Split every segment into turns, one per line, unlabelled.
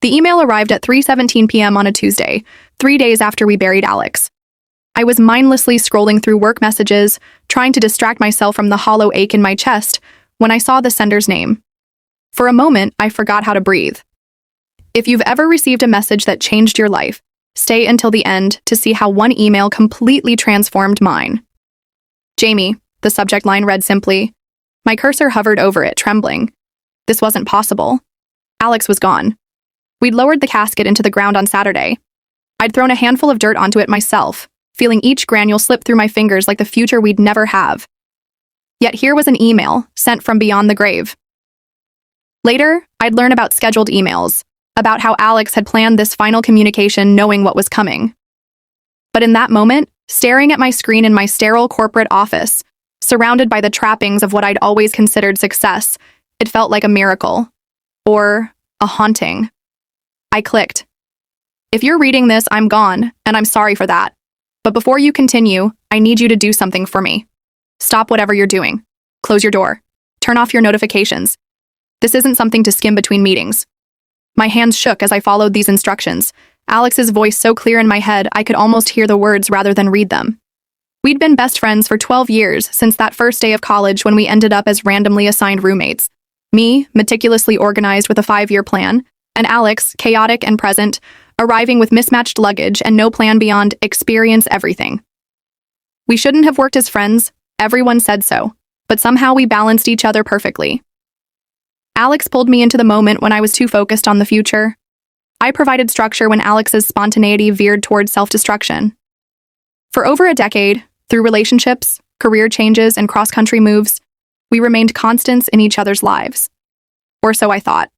The email arrived at 3:17 p.m. on a Tuesday, 3 days after we buried Alex. I was mindlessly scrolling through work messages, trying to distract myself from the hollow ache in my chest, when I saw the sender's name. For a moment, I forgot how to breathe. If you've ever received a message that changed your life, stay until the end to see how one email completely transformed mine. Jamie, the subject line read simply. My cursor hovered over it, trembling. This wasn't possible. Alex was gone. We'd lowered the casket into the ground on Saturday. I'd thrown a handful of dirt onto it myself, feeling each granule slip through my fingers like the future we'd never have. Yet here was an email sent from beyond the grave. Later, I'd learn about scheduled emails, about how Alex had planned this final communication knowing what was coming. But in that moment, staring at my screen in my sterile corporate office, surrounded by the trappings of what I'd always considered success, it felt like a miracle. Or a haunting. I clicked. If you're reading this, I'm gone, and I'm sorry for that. But before you continue, I need you to do something for me. Stop whatever you're doing. Close your door. Turn off your notifications. This isn't something to skim between meetings. My hands shook as I followed these instructions, Alex's voice so clear in my head I could almost hear the words rather than read them. We'd been best friends for 12 years since that first day of college when we ended up as randomly assigned roommates. Me, meticulously organized with a 5-year plan, and Alex, chaotic and present, arriving with mismatched luggage and no plan beyond experience everything. We shouldn't have worked as friends, everyone said so, but somehow we balanced each other perfectly. Alex pulled me into the moment when I was too focused on the future. I provided structure when Alex's spontaneity veered towards self-destruction. For over a decade, through relationships, career changes, and cross-country moves, we remained constants in each other's lives. Or so I thought.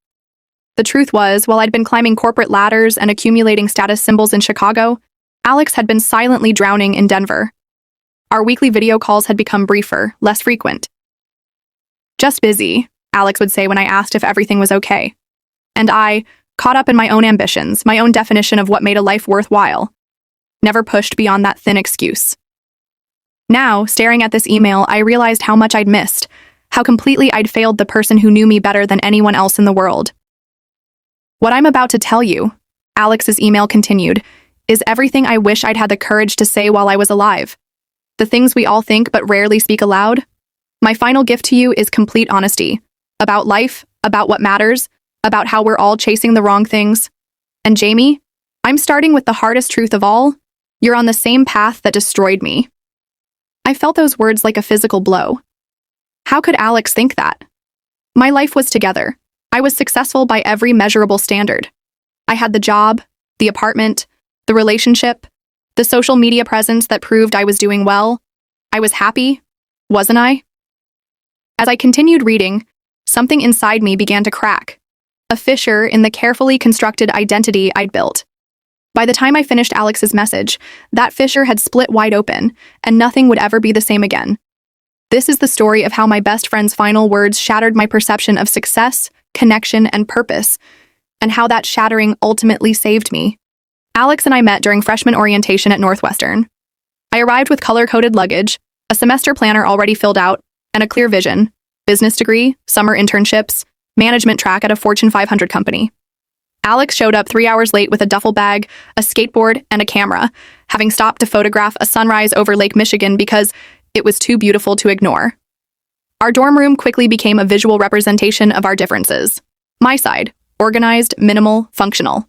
The truth was, while I'd been climbing corporate ladders and accumulating status symbols in Chicago, Alex had been silently drowning in Denver. Our weekly video calls had become briefer, less frequent. Just busy, Alex would say when I asked if everything was okay. And I, caught up in my own ambitions, my own definition of what made a life worthwhile, never pushed beyond that thin excuse. Now, staring at this email, I realized how much I'd missed, how completely I'd failed the person who knew me better than anyone else in the world. What I'm about to tell you, Alex's email continued, is everything I wish I'd had the courage to say while I was alive. The things we all think but rarely speak aloud. My final gift to you is complete honesty. About life, about what matters, about how we're all chasing the wrong things. And Jamie, I'm starting with the hardest truth of all. You're on the same path that destroyed me. I felt those words like a physical blow. How could Alex think that? My life was together. I was successful by every measurable standard. I had the job, the apartment, the relationship, the social media presence that proved I was doing well. I was happy, wasn't I? As I continued reading, something inside me began to crack, a fissure in the carefully constructed identity I'd built. By the time I finished Alex's message, that fissure had split wide open, and nothing would ever be the same again. This is the story of how my best friend's final words shattered my perception of success, connection, and purpose, and how that shattering ultimately saved me. Alex and I met during freshman orientation at Northwestern. I arrived with color-coded luggage, a semester planner already filled out, and a clear vision: business degree, summer internships, management track at a Fortune 500 company. Alex showed up 3 hours late with a duffel bag, a skateboard, and a camera, having stopped to photograph a sunrise over Lake Michigan because it was too beautiful to ignore. Our dorm room quickly became a visual representation of our differences. My side, organized, minimal, functional.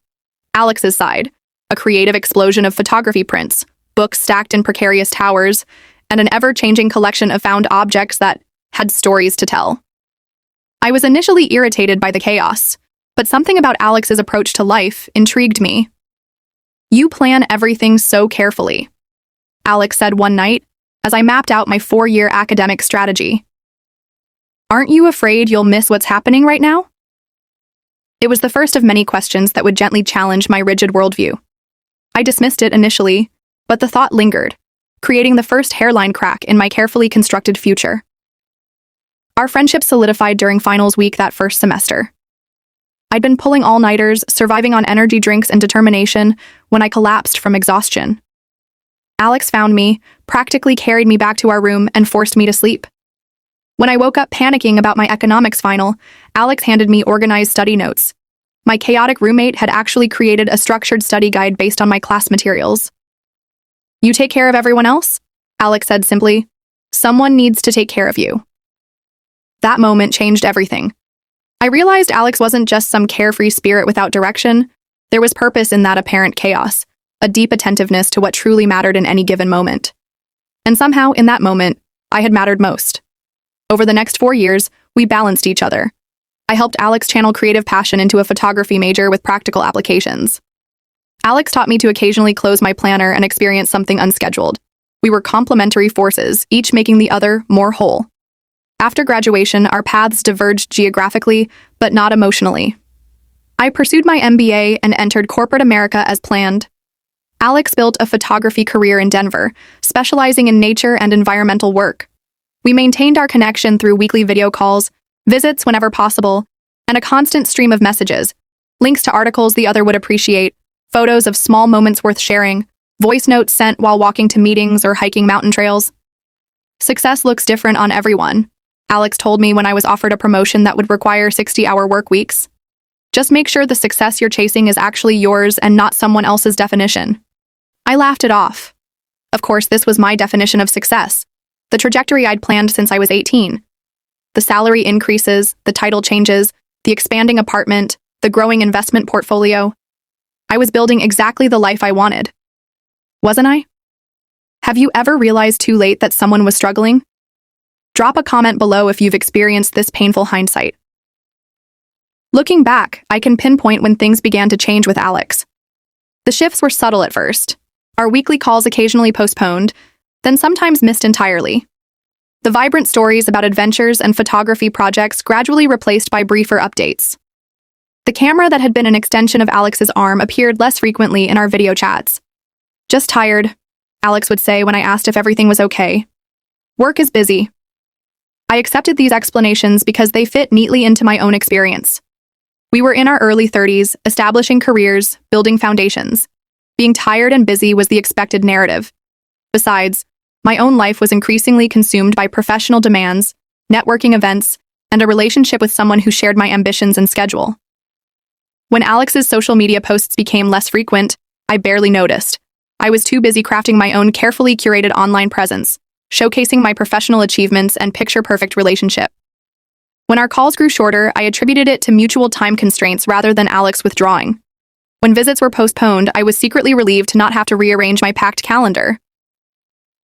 Alex's side, a creative explosion of photography prints, books stacked in precarious towers, and an ever-changing collection of found objects that had stories to tell. I was initially irritated by the chaos, but something about Alex's approach to life intrigued me. "You plan everything so carefully," Alex said one night as I mapped out my 4-year academic strategy. "Aren't you afraid you'll miss what's happening right now?" It was the first of many questions that would gently challenge my rigid worldview. I dismissed it initially, but the thought lingered, creating the first hairline crack in my carefully constructed future. Our friendship solidified during finals week that first semester. I'd been pulling all-nighters, surviving on energy drinks and determination when I collapsed from exhaustion. Alex found me, practically carried me back to our room, and forced me to sleep. When I woke up panicking about my economics final, Alex handed me organized study notes. My chaotic roommate had actually created a structured study guide based on my class materials. You take care of everyone else? Alex said simply. Someone needs to take care of you. That moment changed everything. I realized Alex wasn't just some carefree spirit without direction. There was purpose in that apparent chaos, a deep attentiveness to what truly mattered in any given moment. And somehow, in that moment, I had mattered most. Over the next 4 years, we balanced each other. I helped Alex channel creative passion into a photography major with practical applications. Alex taught me to occasionally close my planner and experience something unscheduled. We were complementary forces, each making the other more whole. After graduation, our paths diverged geographically, but not emotionally. I pursued my MBA and entered corporate America as planned. Alex built a photography career in Denver, specializing in nature and environmental work. We maintained our connection through weekly video calls, visits whenever possible, and a constant stream of messages, links to articles the other would appreciate, photos of small moments worth sharing, voice notes sent while walking to meetings or hiking mountain trails. Success looks different on everyone, Alex told me when I was offered a promotion that would require 60-hour work weeks. Just make sure the success you're chasing is actually yours and not someone else's definition. I laughed it off. Of course, this was my definition of success, the trajectory I'd planned since I was 18. The salary increases, the title changes, the expanding apartment, the growing investment portfolio. I was building exactly the life I wanted. Wasn't I? Have you ever realized too late that someone was struggling? Drop a comment below if you've experienced this painful hindsight. Looking back, I can pinpoint when things began to change with Alex. The shifts were subtle at first. Our weekly calls occasionally postponed, then sometimes missed entirely. The vibrant stories about adventures and photography projects gradually replaced by briefer updates. The camera that had been an extension of Alex's arm appeared less frequently in our video chats. Just tired, Alex would say when I asked if everything was okay. Work is busy. I accepted these explanations because they fit neatly into my own experience. We were in our early 30s, establishing careers, building foundations. Being tired and busy was the expected narrative. Besides, my own life was increasingly consumed by professional demands, networking events, and a relationship with someone who shared my ambitions and schedule. When Alex's social media posts became less frequent, I barely noticed. I was too busy crafting my own carefully curated online presence, showcasing my professional achievements and picture-perfect relationship. When our calls grew shorter, I attributed it to mutual time constraints rather than Alex withdrawing. When visits were postponed, I was secretly relieved to not have to rearrange my packed calendar.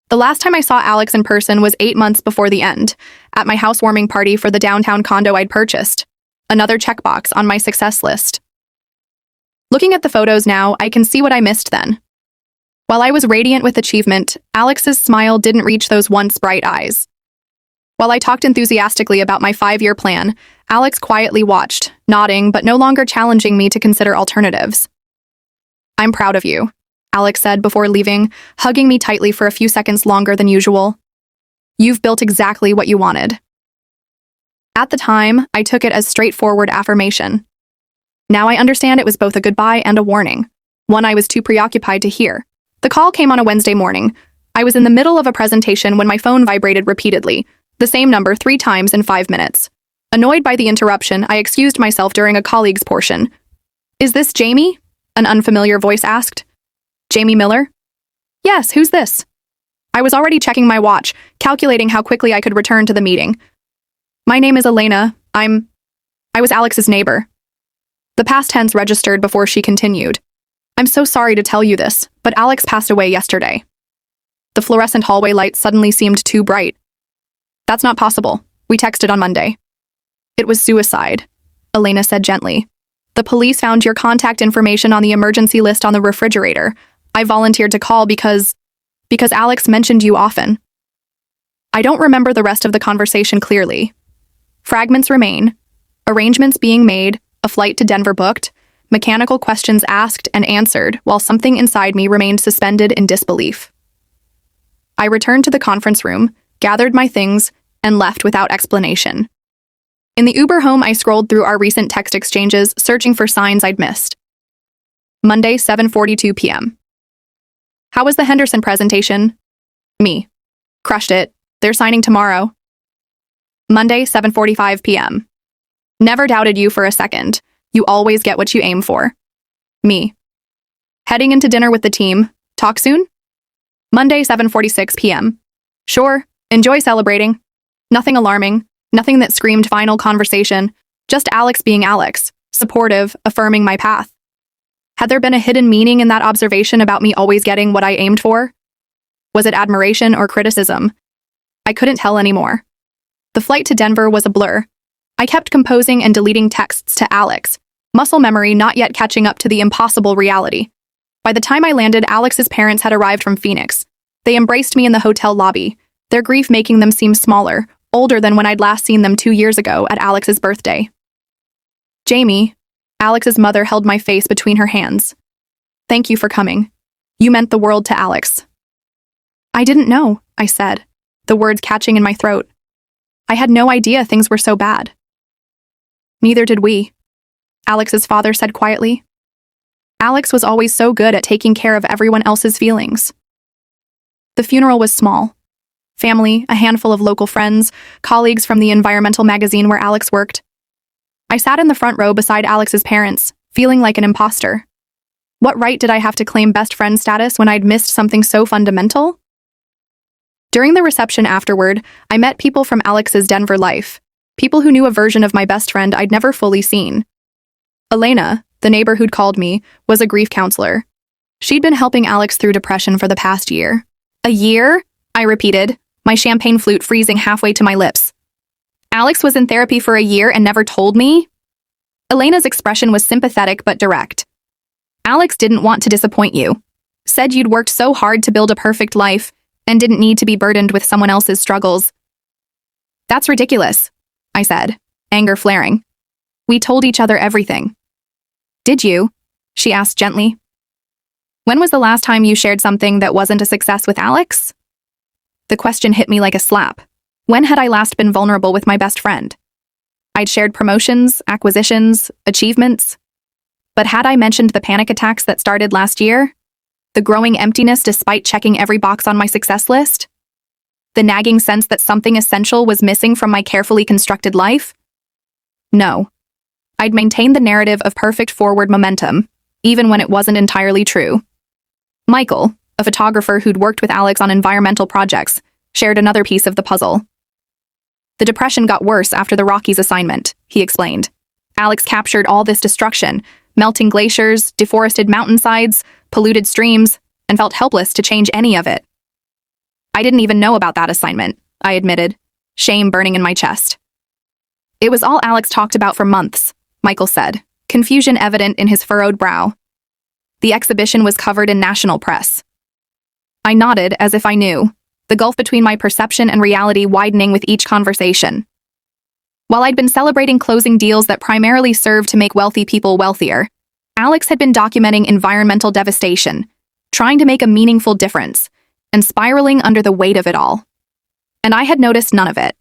The last time I saw Alex in person was 8 months before the end, at my housewarming party for the downtown condo I'd purchased. Another checkbox on my success list. Looking at the photos now, I can see what I missed then. While I was radiant with achievement, Alex's smile didn't reach those once bright eyes. While I talked enthusiastically about my 5-year plan, Alex quietly watched, nodding but no longer challenging me to consider alternatives. I'm proud of you, Alex said before leaving, hugging me tightly for a few seconds longer than usual. You've built exactly what you wanted. At the time, I took it as straightforward affirmation. Now I understand it was both a goodbye and a warning, one I was too preoccupied to hear. The call came on a Wednesday morning. I was in the middle of a presentation when my phone vibrated repeatedly, the same number 3 times in 5 minutes. Annoyed by the interruption, I excused myself during a colleague's portion. Is this Jamie? An unfamiliar voice asked. Jamie Miller? Yes, who's this? I was already checking my watch, calculating how quickly I could return to the meeting. My name is Elena. I was Alex's neighbor. The past tense registered before she continued. I'm so sorry to tell you this, but Alex passed away yesterday. The fluorescent hallway light suddenly seemed too bright. That's not possible. We texted on Monday. It was suicide, Elena said gently. The police found your contact information on the emergency list on the refrigerator. I volunteered to call because Alex mentioned you often. I don't remember the rest of the conversation clearly. Fragments remain. Arrangements being made, a flight to Denver booked, mechanical questions asked and answered while something inside me remained suspended in disbelief. I returned to the conference room, gathered my things, and left without explanation. In the Uber home, I scrolled through our recent text exchanges, searching for signs I'd missed. Monday, 7:42 p.m. How was the Henderson presentation? Me. Crushed it. They're signing tomorrow. Monday, 7:45 p.m. Never doubted you for a second. You always get what you aim for. Me. Heading into dinner with the team. Talk soon? Monday, 7:46 p.m. Sure, enjoy celebrating. Nothing alarming, nothing that screamed final conversation, just Alex being Alex, supportive, affirming my path. Had there been a hidden meaning in that observation about me always getting what I aimed for? Was it admiration or criticism? I couldn't tell anymore. The flight to Denver was a blur. I kept composing and deleting texts to Alex, muscle memory not yet catching up to the impossible reality. By the time I landed, Alex's parents had arrived from Phoenix. They embraced me in the hotel lobby, their grief making them seem smaller, older than when I'd last seen them 2 years ago at Alex's birthday. Jamie, Alex's mother, held my face between her hands. Thank you for coming. You meant the world to Alex. I didn't know, I said, the words catching in my throat. I had no idea things were so bad. Neither did we, Alex's father said quietly. Alex was always so good at taking care of everyone else's feelings. The funeral was small. Family, a handful of local friends, colleagues from the environmental magazine where Alex worked. I sat in the front row beside Alex's parents, feeling like an imposter. What right did I have to claim best friend status when I'd missed something so fundamental? During the reception afterward, I met people from Alex's Denver life, people who knew a version of my best friend I'd never fully seen. Elena, the neighbor who'd called me, was a grief counselor. She'd been helping Alex through depression for the past year. A year? I repeated, my champagne flute freezing halfway to my lips. Alex was in therapy for a year and never told me? Elena's expression was sympathetic but direct. Alex didn't want to disappoint you. Said you'd worked so hard to build a perfect life and didn't need to be burdened with someone else's struggles. That's ridiculous, I said, anger flaring. We told each other everything. Did you? She asked gently. When was the last time you shared something that wasn't a success with Alex? The question hit me like a slap. When had I last been vulnerable with my best friend? I'd shared promotions, acquisitions, achievements. But had I mentioned the panic attacks that started last year? The growing emptiness despite checking every box on my success list? The nagging sense that something essential was missing from my carefully constructed life? No. I'd maintained the narrative of perfect forward momentum, even when it wasn't entirely true. Michael, a photographer who'd worked with Alex on environmental projects, shared another piece of the puzzle. The depression got worse after the Rockies assignment, he explained. Alex captured all this destruction, melting glaciers, deforested mountainsides, polluted streams, and felt helpless to change any of it. I didn't even know about that assignment, I admitted, shame burning in my chest. It was all Alex talked about for months, Michael said, confusion evident in his furrowed brow. The exhibition was covered in national press. I nodded as if I knew, the gulf between my perception and reality widening with each conversation. While I'd been celebrating closing deals that primarily served to make wealthy people wealthier, Alex had been documenting environmental devastation, trying to make a meaningful difference, and spiraling under the weight of it all. And I had noticed none of it.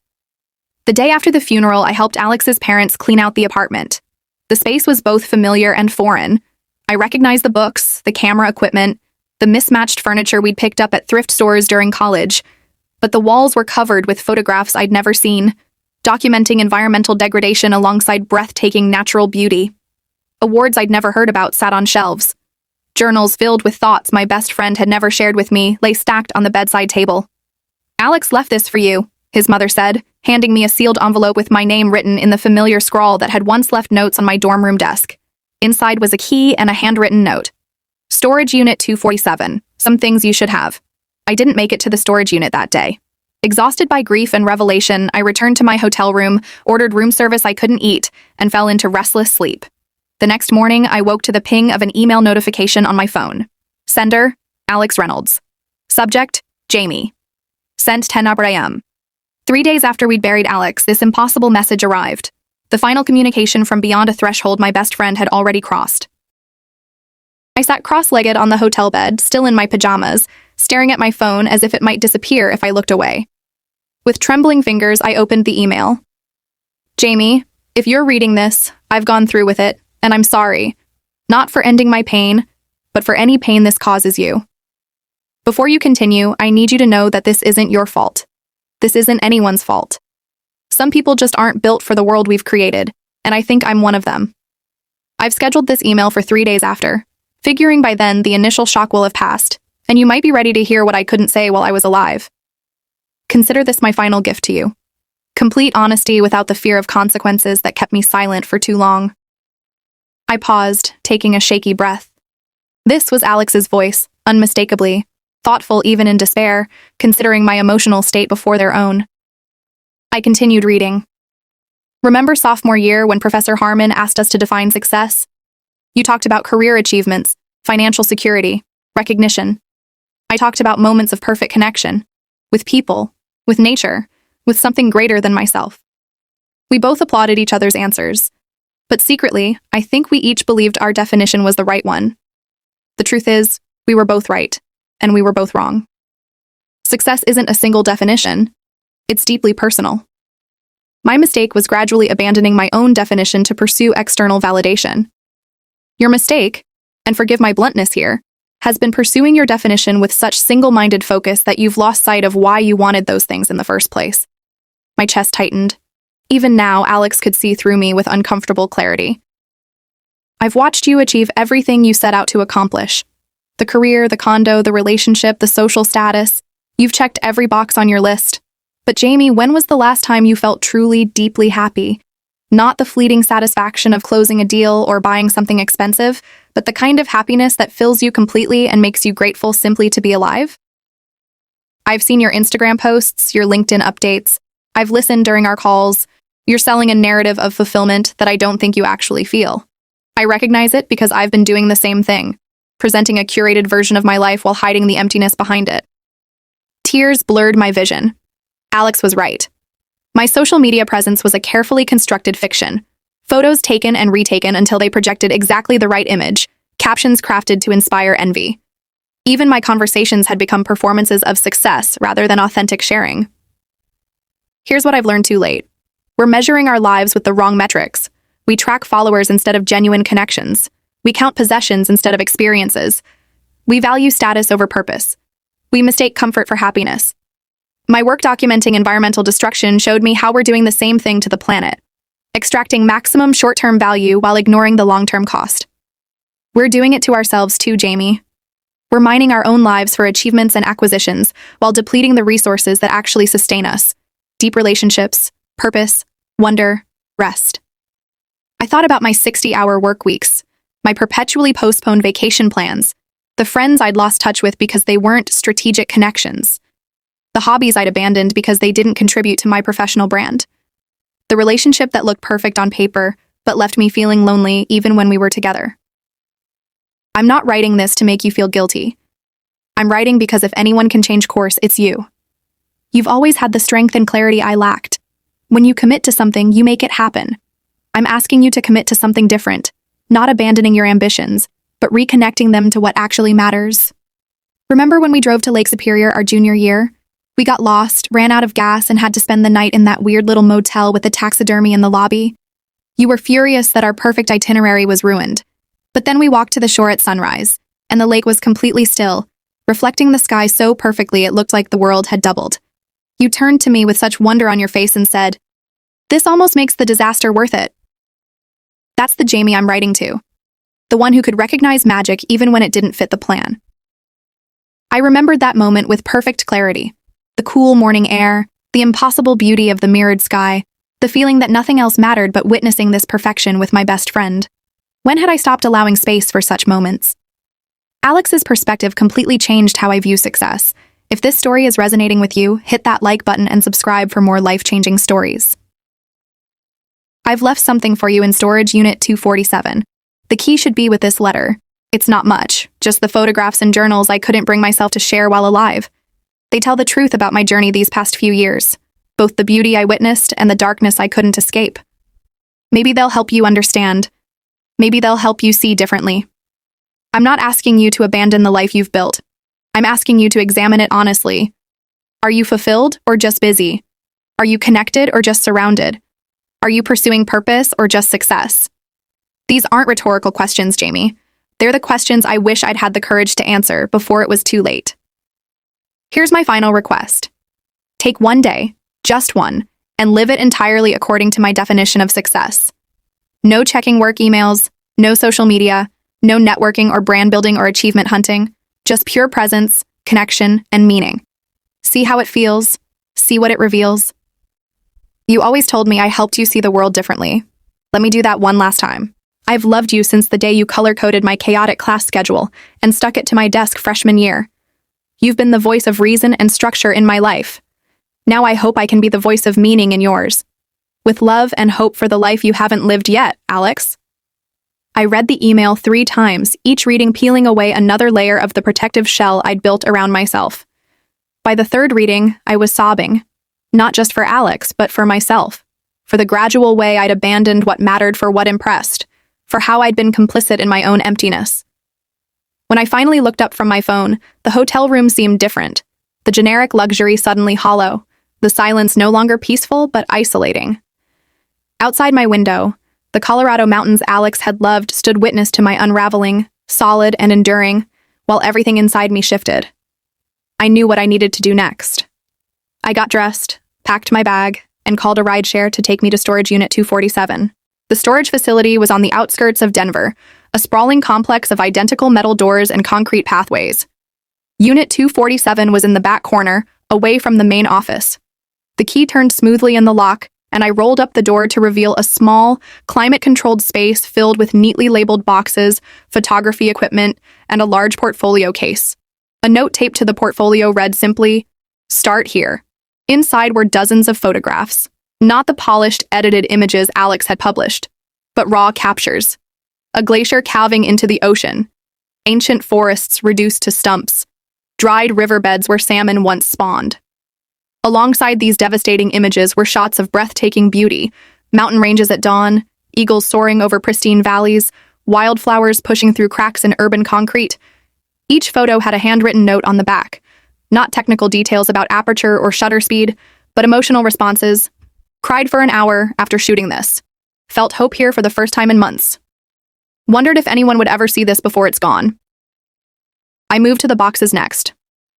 The day after the funeral, I helped Alex's parents clean out the apartment. The space was both familiar and foreign. I recognized the books, the camera equipment, the mismatched furniture we'd picked up at thrift stores during college, but the walls were covered with photographs I'd never seen, documenting environmental degradation alongside breathtaking natural beauty. Awards I'd never heard about sat on shelves. Journals filled with thoughts my best friend had never shared with me lay stacked on the bedside table. Alex left this for you, his mother said, handing me a sealed envelope with my name written in the familiar scrawl that had once left notes on my dorm room desk. Inside was a key and a handwritten note. Storage Unit 247. Some things you should have. I didn't make it to the storage unit that day. Exhausted by grief and revelation, I returned to my hotel room, ordered room service I couldn't eat, and fell into restless sleep. The next morning, I woke to the ping of an email notification on my phone. Sender, Alex Reynolds. Subject, Jamie. Sent 10 a.m. 3 days after we'd buried Alex, this impossible message arrived. The final communication from beyond a threshold my best friend had already crossed. I sat cross-legged on the hotel bed, still in my pajamas, staring at my phone as if it might disappear if I looked away. With trembling fingers, I opened the email. Jamie, if you're reading this, I've gone through with it, and I'm sorry. Not for ending my pain, but for any pain this causes you. Before you continue, I need you to know that this isn't your fault. This isn't anyone's fault. Some people just aren't built for the world we've created, and I think I'm one of them. I've scheduled this email for 3 days after, figuring by then the initial shock will have passed, and you might be ready to hear what I couldn't say while I was alive. Consider this my final gift to you. Complete honesty without the fear of consequences that kept me silent for too long. I paused, taking a shaky breath. This was Alex's voice, unmistakably, thoughtful even in despair, considering my emotional state before their own. I continued reading. Remember sophomore year when Professor Harmon asked us to define success? You talked about career achievements, financial security, recognition. I talked about moments of perfect connection, with people, with nature, with something greater than myself. We both applauded each other's answers, but secretly, I think we each believed our definition was the right one. The truth is, we were both right, and we were both wrong. Success isn't a single definition, it's deeply personal. My mistake was gradually abandoning my own definition to pursue external validation. Your mistake, and forgive my bluntness here, has been pursuing your definition with such single-minded focus that you've lost sight of why you wanted those things in the first place. My chest tightened. Even now, Alex could see through me with uncomfortable clarity. I've watched you achieve everything you set out to accomplish. The career, the condo, the relationship, the social status. You've checked every box on your list. But Jamie, when was the last time you felt truly, deeply happy? Not the fleeting satisfaction of closing a deal or buying something expensive, but the kind of happiness that fills you completely and makes you grateful simply to be alive? I've seen your Instagram posts, your LinkedIn updates. I've listened during our calls. You're selling a narrative of fulfillment that I don't think you actually feel. I recognize it because I've been doing the same thing, presenting a curated version of my life while hiding the emptiness behind it. Tears blurred my vision. Alex was right. My social media presence was a carefully constructed fiction. Photos taken and retaken until they projected exactly the right image, captions crafted to inspire envy. Even my conversations had become performances of success rather than authentic sharing. Here's what I've learned too late. We're measuring our lives with the wrong metrics. We track followers instead of genuine connections. We count possessions instead of experiences. We value status over purpose. We mistake comfort for happiness. My work documenting environmental destruction showed me how we're doing the same thing to the planet, extracting maximum short-term value while ignoring the long-term cost. We're doing it to ourselves too, Jamie. We're mining our own lives for achievements and acquisitions while depleting the resources that actually sustain us: deep relationships, purpose, wonder, rest. I thought about my 60-hour work weeks, my perpetually postponed vacation plans, the friends I'd lost touch with because they weren't strategic connections, the hobbies I'd abandoned because they didn't contribute to my professional brand, the relationship that looked perfect on paper but left me feeling lonely even when we were together. I'm not writing this to make you feel guilty. I'm writing because if anyone can change course, it's you. You've always had the strength and clarity I lacked. When you commit to something, you make it happen. I'm asking you to commit to something different, not abandoning your ambitions, but reconnecting them to what actually matters. Remember when we drove to Lake Superior our junior year? We got lost, ran out of gas, and had to spend the night in that weird little motel with the taxidermy in the lobby. You were furious that our perfect itinerary was ruined. But then we walked to the shore at sunrise, and the lake was completely still, reflecting the sky so perfectly it looked like the world had doubled. You turned to me with such wonder on your face and said, "This almost makes the disaster worth it." That's the Jamie I'm writing to. The one who could recognize magic even when it didn't fit the plan. I remembered that moment with perfect clarity. The cool morning air, the impossible beauty of the mirrored sky, the feeling that nothing else mattered but witnessing this perfection with my best friend. When had I stopped allowing space for such moments? Alex's perspective completely changed how I view success. If this story is resonating with you, hit that like button and subscribe for more life-changing stories. I've left something for you in storage unit 247. The key should be with this letter. It's not much, just the photographs and journals I couldn't bring myself to share while alive. They tell the truth about my journey these past few years, both the beauty I witnessed and the darkness I couldn't escape. Maybe they'll help you understand. Maybe they'll help you see differently. I'm not asking you to abandon the life you've built. I'm asking you to examine it honestly. Are you fulfilled or just busy? Are you connected or just surrounded? Are you pursuing purpose or just success? These aren't rhetorical questions, Jamie. They're the questions I wish I'd had the courage to answer before it was too late. Here's my final request. Take one day, just one, and live it entirely according to my definition of success. No checking work emails, No social media, no networking or brand building or achievement hunting, just pure presence, connection, and meaning. See how it feels, see what it reveals. You always told me I helped you see the world differently. Let me do that one last time. I've loved you since the day you color-coded my chaotic class schedule and stuck it to my desk freshman year. You've been the voice of reason and structure in my life. Now I hope I can be the voice of meaning in yours. With love and hope for the life you haven't lived yet, Alex. I read the email 3 times, each reading peeling away another layer of the protective shell I'd built around myself. By the 3rd reading, I was sobbing. Not just for Alex, but for myself. For the gradual way I'd abandoned what mattered for what impressed. For how I'd been complicit in my own emptiness. When I finally looked up from my phone, the hotel room seemed different. The generic luxury suddenly hollow. The silence no longer peaceful, but isolating. Outside my window, the Colorado mountains Alex had loved stood witness to my unraveling, solid and enduring, while everything inside me shifted. I knew what I needed to do next. I got dressed, packed my bag, and called a rideshare to take me to Storage Unit 247. The storage facility was on the outskirts of Denver, a sprawling complex of identical metal doors and concrete pathways. Unit 247 was in the back corner, away from the main office. The key turned smoothly in the lock, and I rolled up the door to reveal a small, climate-controlled space filled with neatly labeled boxes, photography equipment, and a large portfolio case. A note taped to the portfolio read simply, "Start here." Inside were dozens of photographs, not the polished, edited images Alex had published, but raw captures. A glacier calving into the ocean, ancient forests reduced to stumps, dried riverbeds where salmon once spawned. Alongside these devastating images were shots of breathtaking beauty, mountain ranges at dawn, eagles soaring over pristine valleys, wildflowers pushing through cracks in urban concrete. Each photo had a handwritten note on the back, not technical details about aperture or shutter speed, but emotional responses. Cried for an hour after shooting this. Felt hope here for the first time in months. Wondered if anyone would ever see this before it's gone. I moved to the boxes next.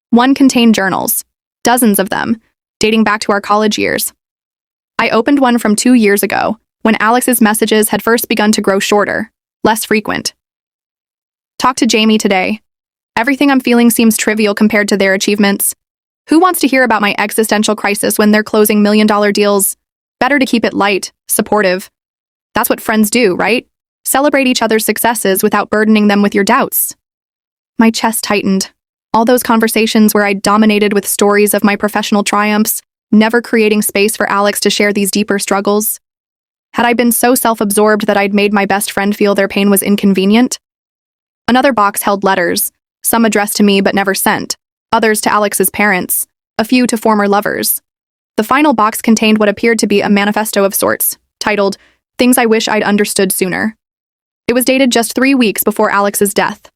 One contained journals, dozens of them, dating back to our college years. I opened one from 2 years ago, when Alex's messages had first begun to grow shorter, less frequent. Talk to Jamie today. Everything I'm feeling seems trivial compared to their achievements. Who wants to hear about my existential crisis when they're closing million-dollar deals? Better to keep it light, supportive. That's what friends do, right? Celebrate each other's successes without burdening them with your doubts. My chest tightened. All those conversations where I dominated with stories of my professional triumphs, never creating space for Alex to share these deeper struggles. Had I been so self-absorbed that I'd made my best friend feel their pain was inconvenient? Another box held letters, some addressed to me but never sent, others to Alex's parents, a few to former lovers. The final box contained what appeared to be a manifesto of sorts, titled, "Things I Wish I'd Understood Sooner." It was dated just 3 weeks before Alex's death.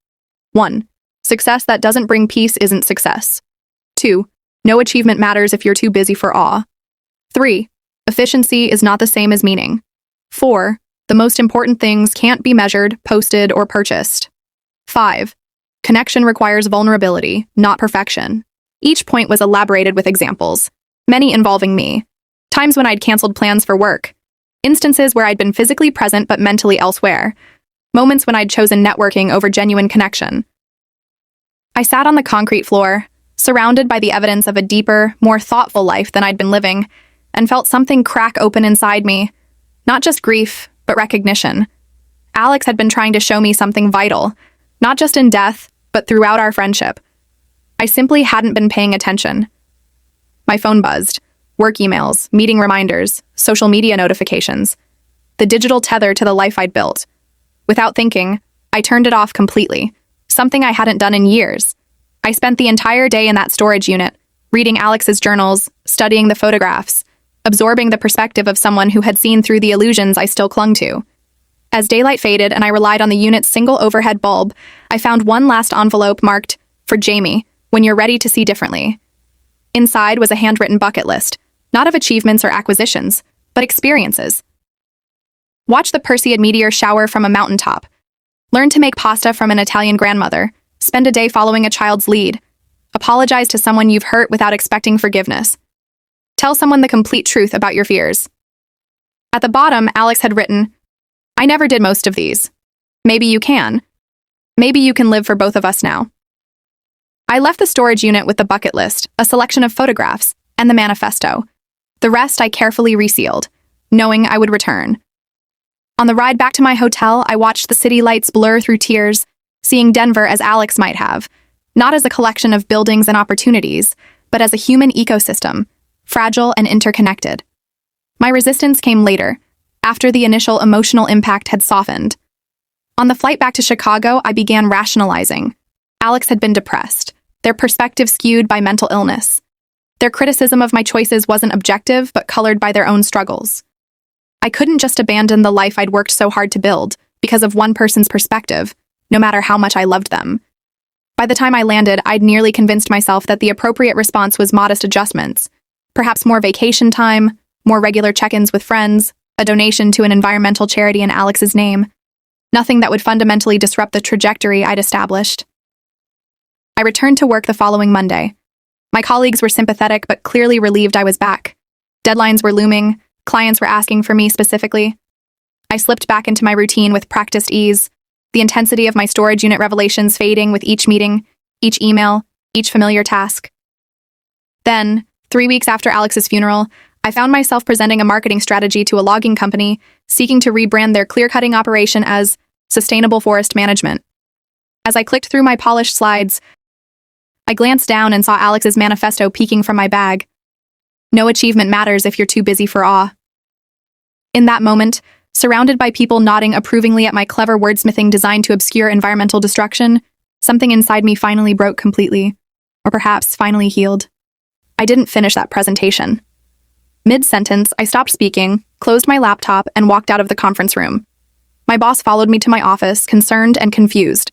1. Success that doesn't bring peace isn't success. 2. No achievement matters if you're too busy for awe. 3. Efficiency is not the same as meaning. 4. The most important things can't be measured, posted, or purchased. 5. Connection requires vulnerability, not perfection. Each point was elaborated with examples, many involving me. Times when I'd canceled plans for work. Instances where I'd been physically present but mentally elsewhere. Moments when I'd chosen networking over genuine connection. I sat on the concrete floor, surrounded by the evidence of a deeper, more thoughtful life than I'd been living, and felt something crack open inside me. Not just grief, but recognition. Alex had been trying to show me something vital, not just in death, but throughout our friendship. I simply hadn't been paying attention. My phone buzzed. Work emails, meeting reminders, social media notifications. The digital tether to the life I'd built. Without thinking, I turned it off completely, something I hadn't done in years. I spent the entire day in that storage unit, reading Alex's journals, studying the photographs, absorbing the perspective of someone who had seen through the illusions I still clung to. As daylight faded and I relied on the unit's single overhead bulb, I found one last envelope marked, "For Jamie, when you're ready to see differently." Inside was a handwritten bucket list, not of achievements or acquisitions, but experiences. Watch the Perseid meteor shower from a mountaintop. Learn to make pasta from an Italian grandmother. Spend a day following a child's lead. Apologize to someone you've hurt without expecting forgiveness. Tell someone the complete truth about your fears. At the bottom, Alex had written, "I never did most of these. Maybe you can. Maybe you can live for both of us now. I left the storage unit with the bucket list, a selection of photographs, and the manifesto. The rest I carefully resealed, knowing I would return. On the ride back to my hotel, I watched the city lights blur through tears, seeing Denver as Alex might have, not as a collection of buildings and opportunities, but as a human ecosystem, fragile and interconnected. My resistance came later, after the initial emotional impact had softened. On the flight back to Chicago, I began rationalizing. Alex had been depressed, their perspective skewed by mental illness. Their criticism of my choices wasn't objective, but colored by their own struggles. I couldn't just abandon the life I'd worked so hard to build because of one person's perspective, no matter how much I loved them. By the time I landed, I'd nearly convinced myself that the appropriate response was modest adjustments, perhaps more vacation time, more regular check-ins with friends, a donation to an environmental charity in Alex's name. Nothing that would fundamentally disrupt the trajectory I'd established. I returned to work the following Monday. My colleagues were sympathetic but clearly relieved I was back. Deadlines were looming, clients were asking for me specifically. I slipped back into my routine with practiced ease, the intensity of my storage unit revelations fading with each meeting, each email, each familiar task. Then, 3 weeks after Alex's funeral, I found myself presenting a marketing strategy to a logging company seeking to rebrand their clear-cutting operation as Sustainable Forest Management. As I clicked through my polished slides, I glanced down and saw Alex's manifesto peeking from my bag. No achievement matters if you're too busy for awe. In that moment, surrounded by people nodding approvingly at my clever wordsmithing designed to obscure environmental destruction, something inside me finally broke completely, or perhaps finally healed. I didn't finish that presentation. Mid-sentence, I stopped speaking, closed my laptop, and walked out of the conference room. My boss followed me to my office, concerned and confused.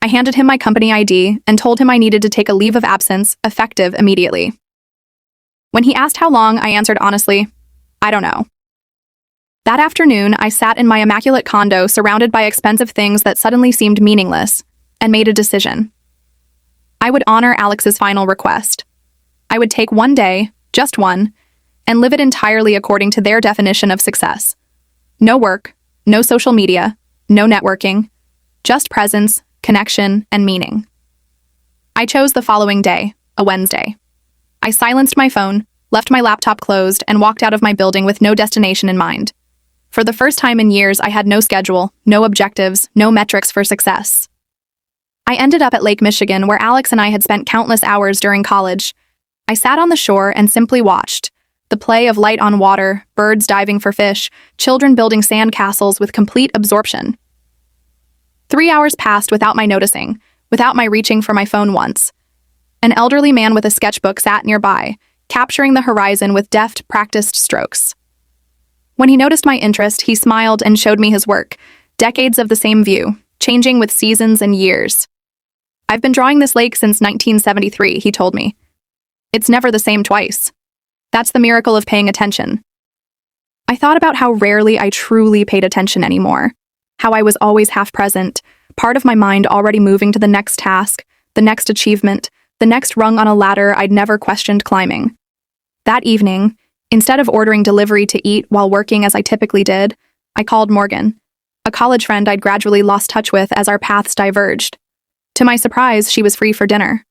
I handed him my company ID and told him I needed to take a leave of absence, effective immediately. When he asked how long, I answered honestly, I don't know. That afternoon, I sat in my immaculate condo surrounded by expensive things that suddenly seemed meaningless, and made a decision. I would honor Alex's final request. I would take one day, just one, and live it entirely according to their definition of success. No work, no social media, no networking, just presence, connection, and meaning. I chose the following day, a Wednesday. I silenced my phone, left my laptop closed, and walked out of my building with no destination in mind. For the first time in years, I had no schedule, no objectives, no metrics for success. I ended up at Lake Michigan, where Alex and I had spent countless hours during college. I sat on the shore and simply watched. The play of light on water, birds diving for fish, children building sand castles with complete absorption. 3 hours passed without my noticing, without my reaching for my phone once. An elderly man with a sketchbook sat nearby, capturing the horizon with deft, practiced strokes. When he noticed my interest, he smiled and showed me his work, decades of the same view, changing with seasons and years. I've been drawing this lake since 1973, he told me. It's never the same twice. That's the miracle of paying attention. I thought about how rarely I truly paid attention anymore, how I was always half present, part of my mind already moving to the next task, the next achievement, the next rung on a ladder I'd never questioned climbing. That evening, instead of ordering delivery to eat while working as I typically did, I called Morgan, a college friend I'd gradually lost touch with as our paths diverged. To my surprise, she was free for dinner.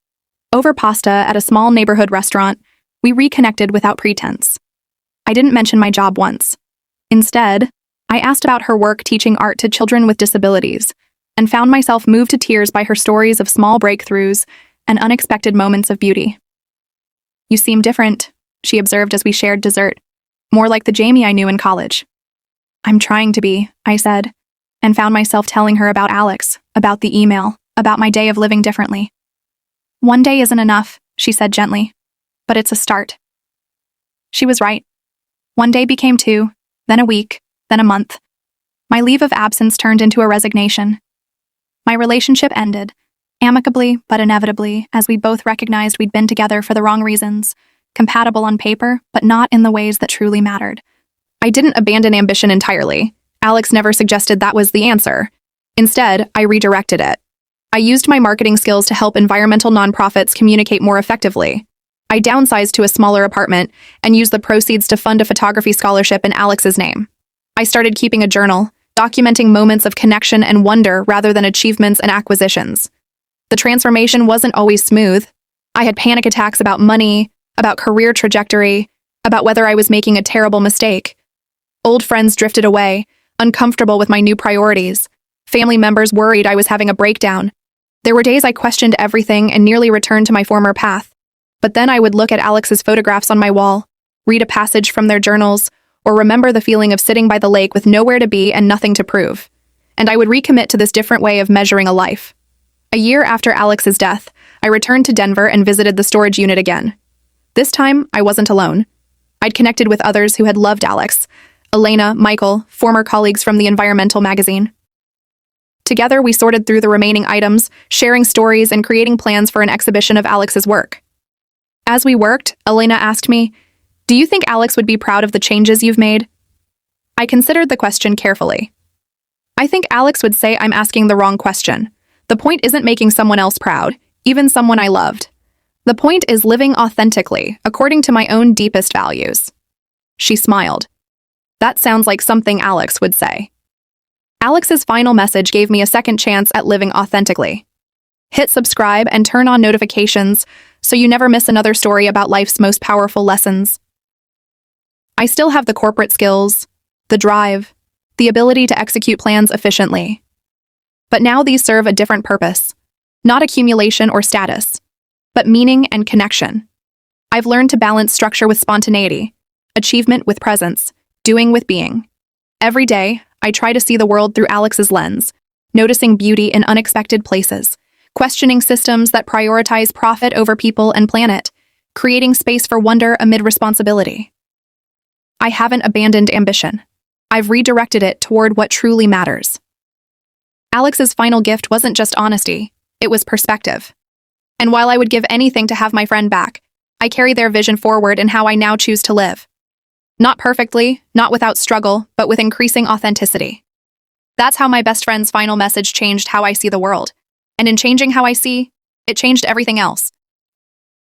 Over pasta at a small neighborhood restaurant, we reconnected without pretense. I didn't mention my job once. Instead, I asked about her work teaching art to children with disabilities, and found myself moved to tears by her stories of small breakthroughs and unexpected moments of beauty. You seem different, she observed as we shared dessert, more like the Jamie I knew in college. I'm trying to be, I said, and found myself telling her about Alex, about the email, about my day of living differently. One day isn't enough, she said gently, but it's a start. She was right. One day became 2, then a week, then a month. My leave of absence turned into a resignation. My relationship ended, amicably but inevitably, as we both recognized we'd been together for the wrong reasons, compatible on paper, but not in the ways that truly mattered. I didn't abandon ambition entirely. Alex never suggested that was the answer. Instead, I redirected it. I used my marketing skills to help environmental nonprofits communicate more effectively. I downsized to a smaller apartment and used the proceeds to fund a photography scholarship in Alex's name. I started keeping a journal, documenting moments of connection and wonder rather than achievements and acquisitions. The transformation wasn't always smooth. I had panic attacks about money, about career trajectory, about whether I was making a terrible mistake. Old friends drifted away, uncomfortable with my new priorities. Family members worried I was having a breakdown. There were days I questioned everything and nearly returned to my former path. But then I would look at Alex's photographs on my wall, read a passage from their journals, or remember the feeling of sitting by the lake with nowhere to be and nothing to prove. And I would recommit to this different way of measuring a life. A year after Alex's death, I returned to Denver and visited the storage unit again. This time, I wasn't alone. I'd connected with others who had loved Alex, Elena, Michael, former colleagues from the environmental magazine. Together, we sorted through the remaining items, sharing stories and creating plans for an exhibition of Alex's work. As we worked, Elena asked me, "Do you think Alex would be proud of the changes you've made?" I considered the question carefully. I think Alex would say I'm asking the wrong question. The point isn't making someone else proud, even someone I loved. The point is living authentically, according to my own deepest values. She smiled. That sounds like something Alex would say. Alex's final message gave me a second chance at living authentically. Hit subscribe and turn on notifications so you never miss another story about life's most powerful lessons. I still have the corporate skills, the drive, the ability to execute plans efficiently. But now these serve a different purpose, not accumulation or status, but meaning and connection. I've learned to balance structure with spontaneity, achievement with presence, doing with being. Every day, I try to see the world through Alex's lens, noticing beauty in unexpected places, questioning systems that prioritize profit over people and planet, creating space for wonder amid responsibility. I haven't abandoned ambition. I've redirected it toward what truly matters. Alex's final gift wasn't just honesty, it was perspective. And while I would give anything to have my friend back, I carry their vision forward in how I now choose to live. Not perfectly, not without struggle, but with increasing authenticity. That's how my best friend's final message changed how I see the world. And in changing how I see, it changed everything else.